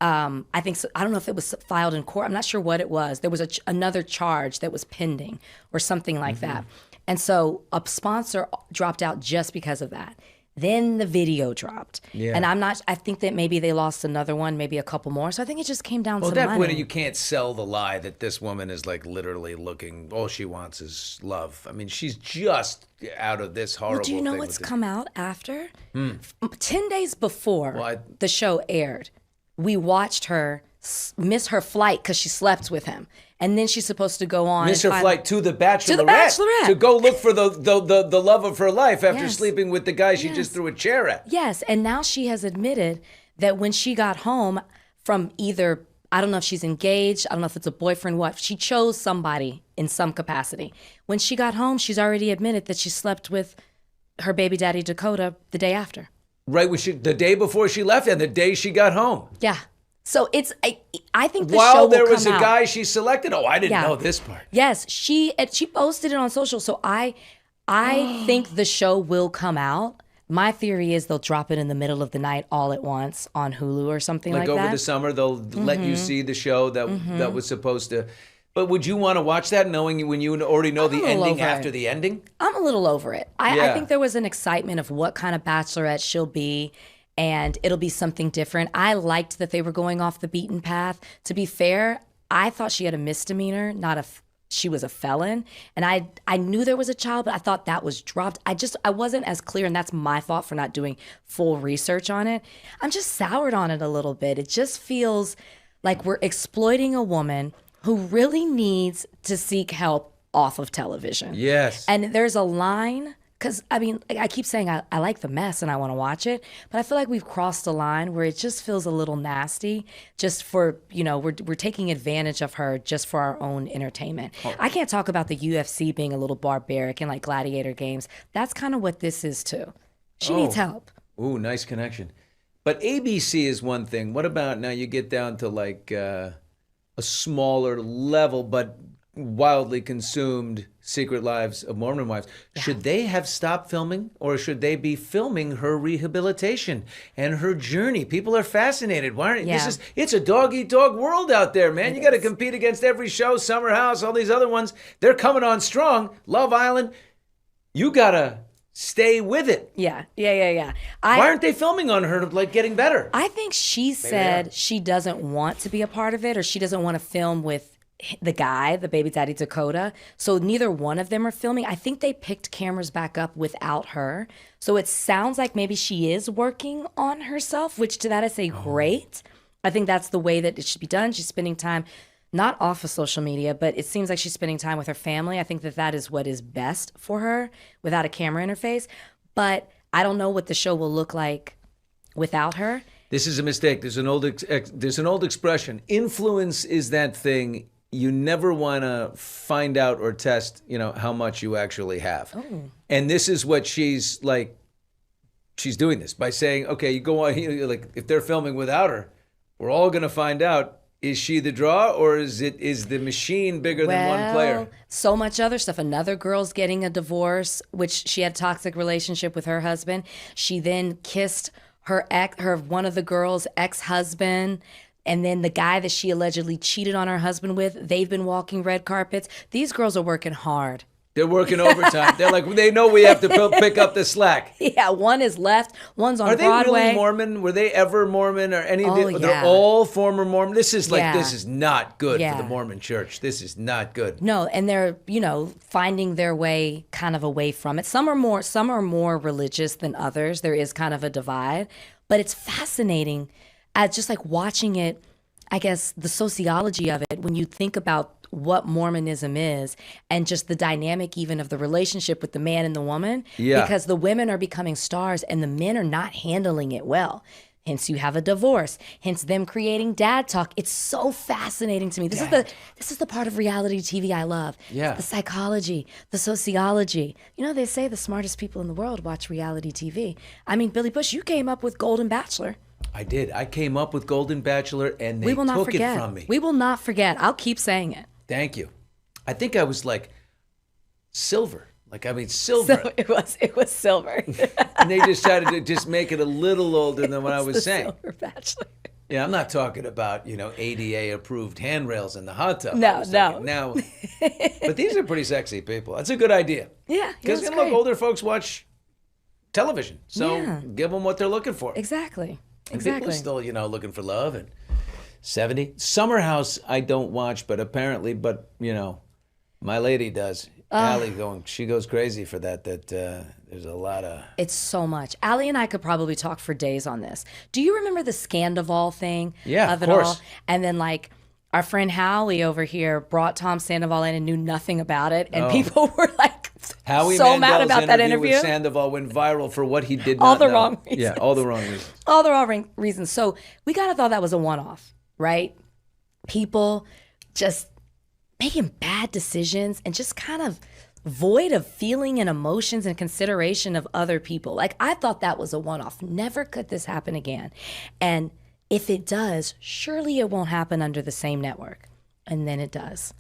I don't know if it was filed in court. I'm not sure what it was. There was another charge that was pending or something like that. And so a sponsor dropped out just because of that. Then the video dropped.
Yeah.
And I think that maybe they lost another one, maybe a couple more. So I think it just came down to
Well, at that
money.
point, you can't sell the lie that this woman is like literally looking, all she wants is love. I mean, she's just out of this horrible
Well, do you know
thing
what's
with this-
come out after? 10 days before
Well,
the show aired, we watched her miss her flight because she slept with him. And then she's supposed to go on.
Miss her flight to the Bachelorette.
To the Bachelorette.
To go look for the love of her life after
Yes.
sleeping with the guy she
Yes.
just threw a chair at.
Yes, and now she has admitted that when she got home from either, I don't know if she's engaged, I don't know if it's a boyfriend, what, she chose somebody in some capacity. When she got home, she's already admitted that she slept with her baby daddy Dakota the day after.
Right, the day before she left and the day she got home.
Yeah. So I think the show
While
will
there was a
come out.
guy she selected. Oh, I didn't
Yeah.
know this part.
Yes, she posted it on social. So I think the show will come out. My theory is they'll drop it in the middle of the night all at once on Hulu or something like
Like
that.
over the summer, they'll let you see the show that was supposed to. But would you want to watch that knowing when you already know the
I'm a little
ending
over
after
it.
the ending?
I'm a little over it. I
Yeah.
think there was an excitement of what kind of bachelorette she'll be, and it'll be something different. I liked that they were going off the beaten path. To be fair, I thought she had a misdemeanor, she was a felon. And I knew there was a child, but I thought that was dropped. I wasn't as clear, and that's my fault for not doing full research on it. I'm just soured on it a little bit. It just feels like we're exploiting a woman who really needs to seek help off of television.
Yes.
And there's a line, because I mean, I keep saying I like the mess and I want to watch it, but I feel like we've crossed a line where it just feels a little nasty just for, we're taking advantage of her just for our own entertainment. I can't talk about the UFC being a little barbaric and like gladiator games. That's kind of what this is too. She needs help.
Ooh, nice connection. But ABC is one thing. What about now you get down to like a smaller level, but wildly consumed Secret Lives of Mormon Wives. Yeah. Should they have stopped filming, or should they be filming her rehabilitation and her journey? People are fascinated. Why aren't it's a dog-eat-dog world out there, man. You got to compete against every show, Summer House, all these other ones. They're coming on strong. Love Island. You got to stay with it.
Yeah.
Why aren't they filming on her, like, getting better?
I think she said she doesn't want to be a part of it, or she doesn't want to film with the guy, the baby daddy Dakota. So neither one of them are filming. I think they picked cameras back up without her. So it sounds like maybe she is working on herself, which to that I say great. I think that's the way that it should be done. She's spending time not off of social media, but it seems like she's spending time with her family. I think that is what is best for her without a camera interface. But I don't know what the show will look like without her.
This is a mistake. There's an old expression. Influence is that thing you never want to find out or test, how much you actually have. Oh. And this is what she's like she's doing this by saying, okay, you go on, like if they're filming without her, we're all going to find out, is she the draw or is the machine bigger than one player?
So much other stuff. Another girl's getting a divorce, which she had a toxic relationship with her husband. She then kissed one of the girls' ex-husband. And then the guy that she allegedly cheated on her husband with, they've been walking red carpets. These girls are working hard.
They're working overtime. They're like, they know we have to pick up the slack.
Yeah, one is left, one's on Broadway.
Are they really Mormon? Were they ever Mormon or any of the, they're all former Mormon? This is this is not good for the Mormon church. This is not good.
No, and they're, finding their way kind of away from it. Some are more religious than others. There is kind of a divide, but it's fascinating. Just like watching it, I guess the sociology of it, when you think about what Mormonism is and just the dynamic even of the relationship with the man and the woman, because the women are becoming stars and the men are not handling it well. Hence you have a divorce, hence them creating dad talk. It's so fascinating to me. This is the part of reality TV I love.
Yeah.
The psychology, the sociology. They say the smartest people in the world watch reality TV. I mean, Billy Bush, you came up with Golden Bachelor.
I did. I came up with Golden Bachelor and they took it from me.
We will not forget. I'll keep saying it.
Thank you. I think I was like silver. Silver.
So it was silver.
And they decided to just make it a little older than what I was saying.
Silver Bachelor.
Yeah, I'm not talking about, ADA approved handrails in the hot tub.
No.
Now, but these are pretty sexy people. That's a good idea.
Yeah.
Because look, older folks watch television. So give them what they're looking for.
Exactly.
And people are still, looking for love and 70. Summer House, I don't watch, but my lady does. Allie she goes crazy for that there's a lot of...
It's so much. Allie and I could probably talk for days on this. Do you remember the Scandival thing?
Yeah,
of
course.
It all? And then our friend Howie over here brought Tom Sandoval in and knew nothing about it. And people were
Howie
so
Mandel's
mad about that interview.
With Sandoval went viral for what he did not
all the
know.
Wrong reasons.
Yeah, all the wrong reasons.
All the wrong reasons. So we kind of thought that was a one-off, right? People just making bad decisions and just kind of void of feeling and emotions and consideration of other people. I thought that was a one-off. Never could this happen again. And if it does, surely it won't happen under the same network. And then it does.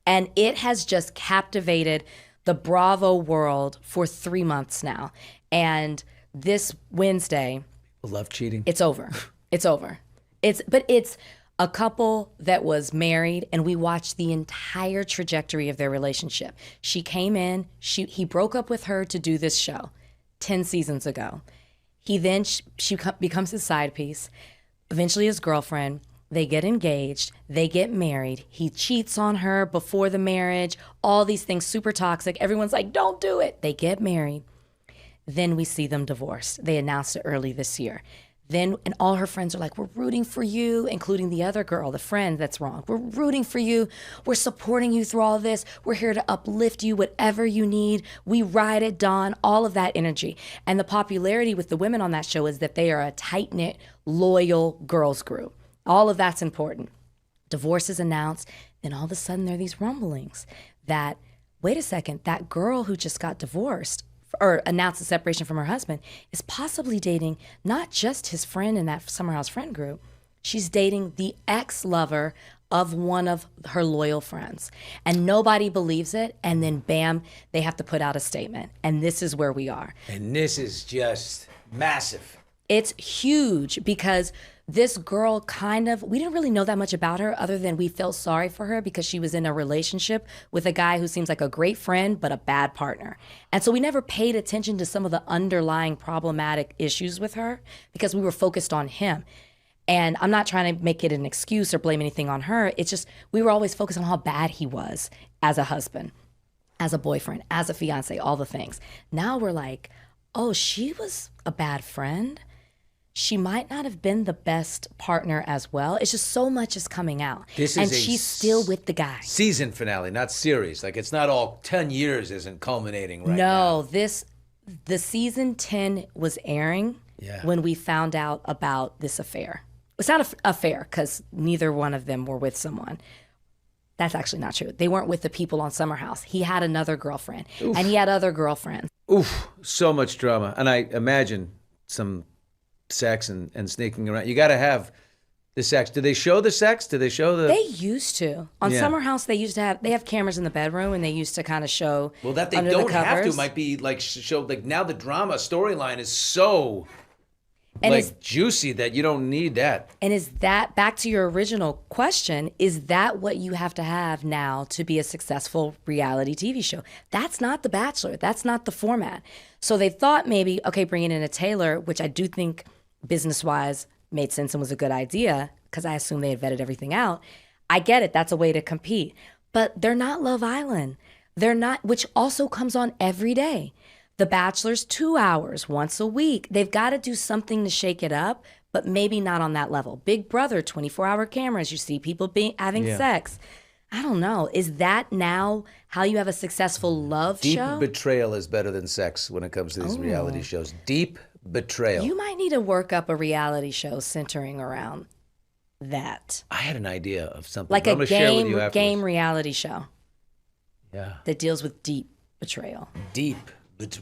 And it has just captivated the Bravo world for 3 months now. And this Wednesday...
Love cheating.
It's over. It's over. It's a couple that was married, and we watched the entire trajectory of their relationship. She came in, he broke up with her to do this show 10 seasons ago. He then, she becomes his side piece, eventually his girlfriend. They get engaged, they get married. He cheats on her before the marriage, all these things, super toxic. Everyone's like, don't do it. They get married. Then we see them divorced. They announced it early this year. And all her friends are like, we're rooting for you, including the other girl, the friend that's wrong. We're rooting for you. We're supporting you through all this. We're here to uplift you, whatever you need. We ride at dawn, all of that energy. And the popularity with the women on that show is that they are a tight-knit, loyal girls group. All of that's important. Divorce is announced, then all of a sudden there are these rumblings that, wait a second, that girl who just got divorced or announced a separation from her husband is possibly dating not just his friend in that Summer House friend group. She's dating the ex-lover of one of her loyal friends. And nobody believes it. And then bam, they have to put out a statement. And this is where we are.
And this is just massive.
It's huge because this girl we didn't really know that much about her other than we felt sorry for her because she was in a relationship with a guy who seems like a great friend, but a bad partner. And so we never paid attention to some of the underlying problematic issues with her because we were focused on him. And I'm not trying to make it an excuse or blame anything on her. It's just, we were always focused on how bad he was as a husband, as a boyfriend, as a fiance, all the things. Now we're like, oh, she was a bad friend. She might not have been the best partner as well. It's just so much is coming out. And she's still with the guy.
Season finale, not series. It's not all 10 years isn't culminating right now.
No, the season 10 was airing when we found out about this affair. It's not an affair because neither one of them were with someone. That's actually not true. They weren't with the people on Summer House. He had another girlfriend, and he had other girlfriends.
Oof, so much drama. And I imagine some sex and sneaking around. You got to have the sex. Do they show the sex? Do they show the?
They used to. On
Yeah.
Summer House, they have cameras in the bedroom, and they used to kind of show.
Well, that they
under
don't
the
have to
covers.
might be like show like now the drama storyline is so
And
like juicy that you don't need that.
And is that, back to your original question, is that what you have to have now to be a successful reality TV show? That's not The Bachelor. That's not the format. So they thought maybe, okay, bringing in a Taylor, which I do think business-wise made sense and was a good idea, because I assume they had vetted everything out. I get it. That's a way to compete. But they're not Love Island. They're not, which also comes on every day. The Bachelor's 2 hours once a week. They've got to do something to shake it up, but maybe not on that level. Big Brother, 24-hour cameras. You see people having sex. I don't know. Is that now how you have a successful love
Deep
show?
betrayal is better than sex when it comes to these reality shows. Deep betrayal.
You might need to work up a reality show centering around that.
I had an idea of something.
Like
but I'm
a
gonna share with you
game
afterwards.
reality show
Yeah.
that deals with deep betrayal.
Deep.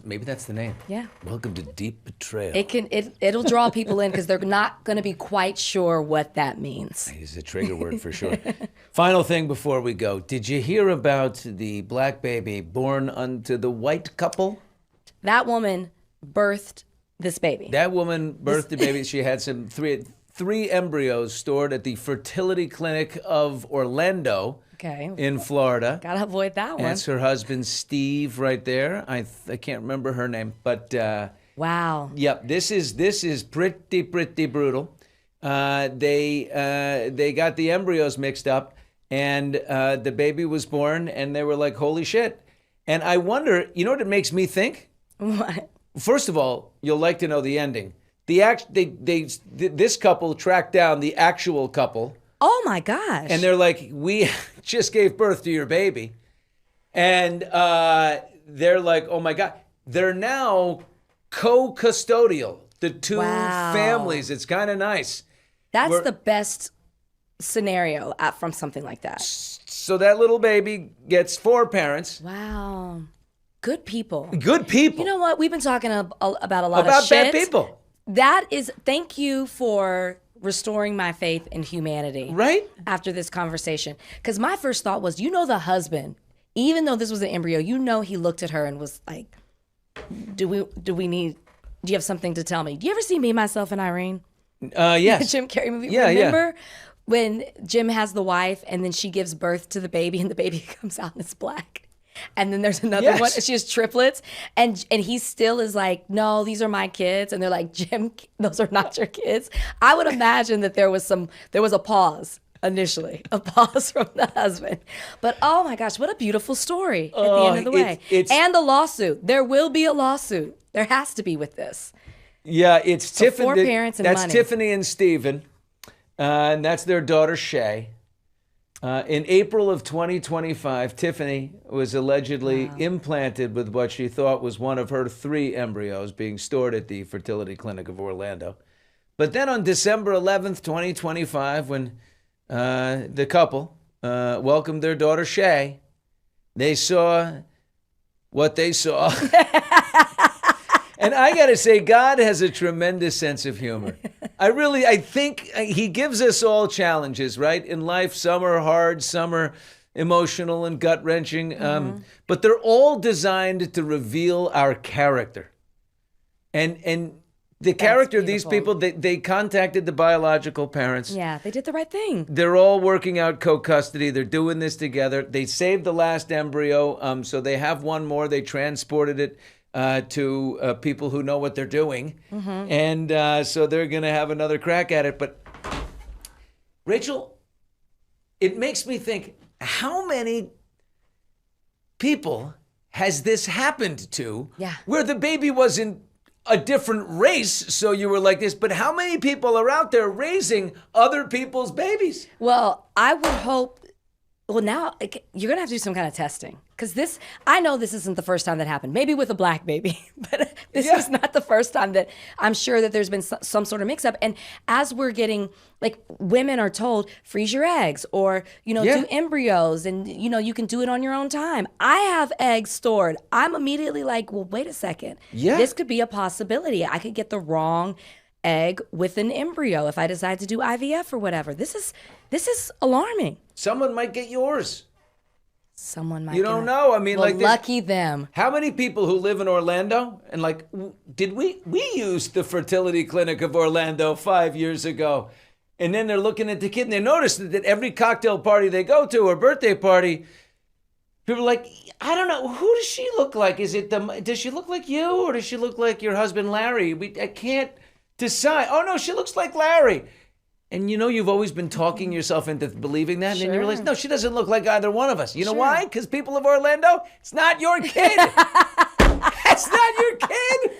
Maybe that's the name.
Yeah.
Welcome to Deep Betrayal.
It'll draw people in because they're not going to be quite sure what that means.
It's a trigger word for sure. Final thing before we go. Did you hear about the black baby born unto the white couple?
That woman birthed this baby.
That woman birthed a baby. She had three embryos stored at the fertility clinic of Orlando
Okay.
in Florida.
Gotta avoid that one.
That's her husband, Steve, right there. I can't remember her name, but
Wow.
yep, this is pretty brutal. They got the embryos mixed up, and the baby was born, and they were like, "Holy shit!" And I wonder, you know what it makes me think?
What?
First of all, you'll like to know the ending. This couple tracked down the actual couple.
Oh my gosh.
And they're like, we just gave birth to your baby. And they're like, oh my God. They're now co-custodial, the two
Wow.
families. It's kind of nice.
That's the best scenario from something like that.
So that little baby gets 4 parents.
Wow. Good people.
Good people.
You know what? We've been talking about a lot of
about
shit.
bad people.
That is, thank you for restoring my faith in humanity.
Right?
After this conversation. Because my first thought was, the husband, even though this was an embryo, he looked at her and was like, do you have something to tell me? Do you ever see Me, Myself, and Irene?
Yes.
The Jim Carrey movie.
Yeah,
Remember when Jim has the wife and then she gives birth to the baby and the baby comes out and it's black? And then there's another
Yes.
one. She has triplets, and he still is like, no, these are my kids. And they're like, Jim, those are not your kids. I would imagine that there was a pause initially, a pause from the husband. But oh my gosh, what a beautiful story at the end of the way. And a lawsuit. There will be a lawsuit. There has to be with this.
Yeah, it's
So
Tiffany.
4 parents and
that's
money.
Tiffany and Steven. And that's their daughter, Shay. In April of 2025, Tiffany was allegedly implanted with what she thought was one of her 3 embryos being stored at the fertility clinic of Orlando. But then on December 11th, 2025, when the couple welcomed their daughter, Shay, they saw what they saw. And I got to say, God has a tremendous sense of humor. I think he gives us all challenges, right? In life, some are hard, some are emotional and gut-wrenching. But they're all designed to reveal our character. And the character of these people, they contacted the biological parents.
Yeah, they did the right thing.
They're all working out co-custody. They're doing this together. They saved the last embryo, so they have one more. They transported it to people who know what they're doing. And so they're going to have another crack at it. But, Rachel, it makes me think, how many people has this happened to?
Yeah.
Where the baby was in a different race, so you were like this. But how many people are out there raising other people's babies?
Well, I would hope. Well, now you're gonna have to do some kind of testing because I know this isn't the first time that happened. Maybe with a black baby, but this is not the first time that I'm sure that there's been some sort of mix-up. And as we're getting, like, women are told, freeze your eggs, or, do embryos, and, you can do it on your own time. I have eggs stored. I'm immediately like, well, wait a second.
Yeah.
This could be a possibility. I could get the wrong egg with an embryo if I decide to do IVF or whatever. This is alarming.
Someone might get yours.
Someone might.
You don't know. I mean,
well,
like,
lucky them.
How many people who live in Orlando and like, did we used the fertility clinic of Orlando 5 years ago, and then they're looking at the kid and they notice that every cocktail party they go to or birthday party, people are like, I don't know, who does she look like? Does she look like you, or does she look like your husband Larry? I can't decide. Oh no, she looks like Larry. And you've always been talking yourself into believing that, and then you realize, no, she doesn't look like either one of us. You know why? Because people of Orlando, it's not your kid. That's not your kid.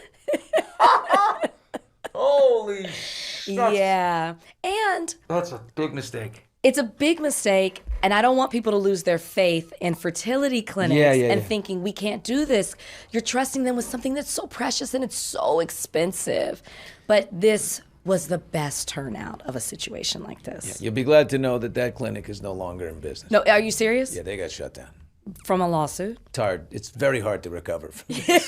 Holy shit.
Yeah. And
that's a big mistake.
It's a big mistake, and I don't want people to lose their faith in fertility clinics and thinking we can't do this. You're trusting them with something that's so precious and it's so expensive. But this was the best turnout of a situation like this.
Yeah, you'll be glad to know that clinic is no longer in business.
No, are you serious?
Yeah, they got shut down.
From a lawsuit?
It's hard. It's very hard to recover from this.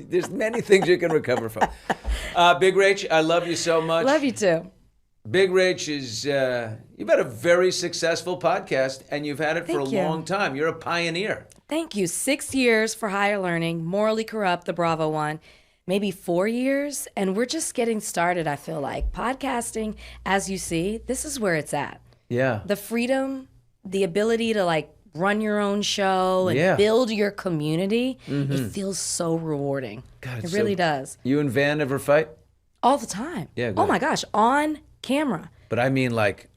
There's many things you can recover from. Big Rach, I love you so much.
Love you too.
Big Rach is, you've had a very successful podcast, and you've had it for a long time. You're a pioneer.
Thank you. 6 years for Higher Learning, Morally Corrupt, the Bravo one. Maybe 4 years, and we're just getting started, I feel like. Podcasting, as you see, this is where it's at.
Yeah.
The freedom, the ability to, like, run your own show and build your community, it feels so rewarding. God, it really does.
You and Van ever fight?
All the time.
Yeah.
Oh my gosh, on camera.
But I mean, like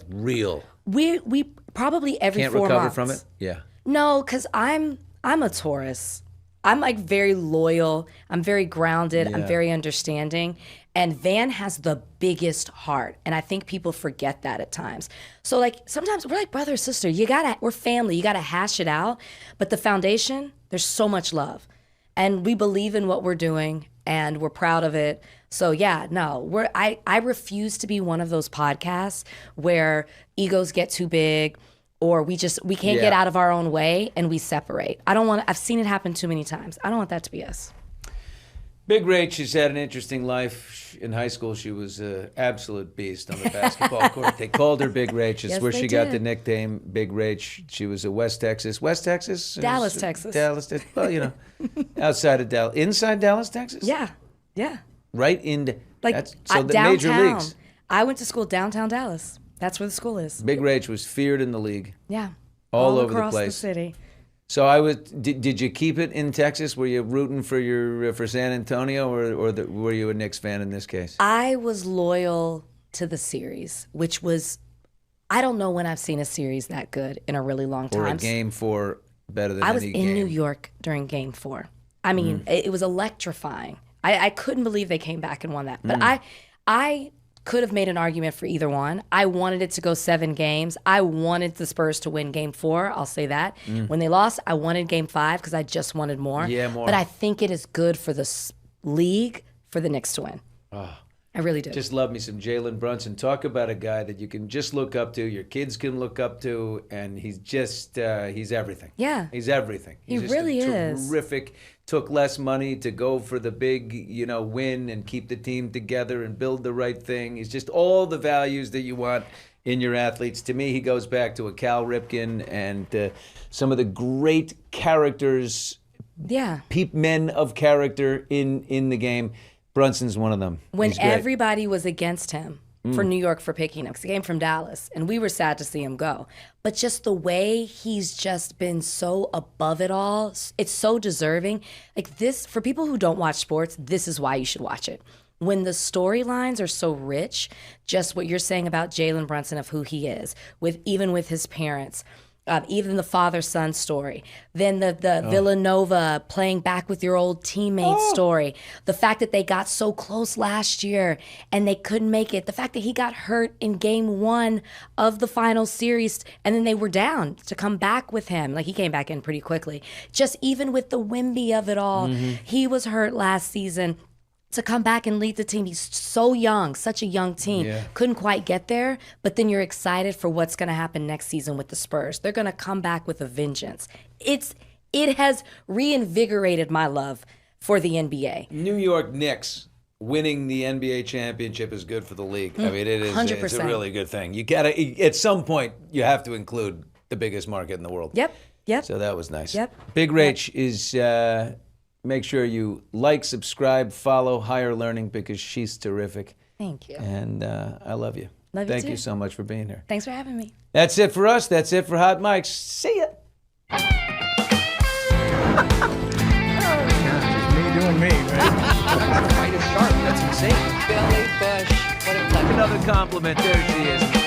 real.
We probably every 4 months.
Can't recover from it? Yeah.
No, because I'm a Taurus. I'm like very loyal. I'm very grounded. I'm very understanding. And Van has the biggest heart. And I think people forget that at times. So like sometimes we're like brother or sister. We're family. You gotta hash it out. But the foundation, there's so much love. And we believe in what we're doing and we're proud of it. So yeah, no, I refuse to be one of those podcasts where egos get too big, or we can't get out of our own way and we separate. I've seen it happen too many times. I don't want that to be us.
Big Rach has had an interesting life. In high school, she was an absolute beast on the basketball court. They called her Big Rach. It's where she got the nickname Big Rach. She was a West Texas?
Dallas, Texas.
Well, outside of Dallas. Inside Dallas, Texas?
Yeah.
Right into, the
downtown.
major leagues.
I went to school downtown Dallas. That's where the school is.
Big Rach was feared in the league.
Yeah.
All over
across
the place.
The city.
So did you keep it in Texas? Were you rooting for San Antonio, or were you a Knicks fan in this case?
I was loyal to the series, which was, I don't know when I've seen a series that good in a really long time.
Or a Game 4 better than
I was
any
in
game.
New York during Game 4. I mean, it was electrifying. I couldn't believe they came back and won that. But I could have made an argument for either one. I wanted it to go 7 games. I wanted the Spurs to win Game 4. I'll say that. When they lost, I wanted Game 5 because I just wanted more.
Yeah, more.
But I think it is good for the league for the Knicks to win. I really do.
Just love me some Jalen Brunson. Talk about a guy that you can just look up to, your kids can look up to, and he's just, he's everything.
Yeah.
He's everything. He's
He
just
really is.
Terrific. Took less money to go for the big, win and keep the team together and build the right thing. He's just all the values that you want in your athletes. To me, he goes back to a Cal Ripken and some of the great characters, men of character in the game. Brunson's one of them.
When everybody was against him for New York for picking him, because he came from Dallas, and we were sad to see him go. But just the way he's just been so above it all, it's so deserving. Like this, for people who don't watch sports, this is why you should watch it. When the storylines are so rich, just what you're saying about Jalen Brunson of who he is, even with his parents, even the father-son story, then the Villanova playing back with your old teammate story, the fact that they got so close last year and they couldn't make it, the fact that he got hurt in game 1 of the final series and then they were down to come back with him. Like, he came back in pretty quickly. Just even with the Wemby of it all, he was hurt last season. To come back and lead the team. He's so young, such a young team.
Yeah.
Couldn't quite get there, but then you're excited for what's going to happen next season with the Spurs. They're going to come back with a vengeance. It has reinvigorated my love for the NBA.
New York Knicks winning the NBA championship is good for the league. I mean, it is.
100%.
It's a really good thing. You gotta, at some point, you have to include the biggest market in the world.
Yep.
So that was nice.
Yep.
Big RACH is. Make sure you like, subscribe, follow Higher Learning because she's terrific.
Thank you.
And I love you.
Love you
Thank
too.
you so much for being here.
Thanks for having me.
That's it for us. That's it for Hot Mics. See ya.
Gosh, it's me doing me, right?
Right is sharp. That's insane. Billy Bush. What a pleasure.
Another compliment. There she is.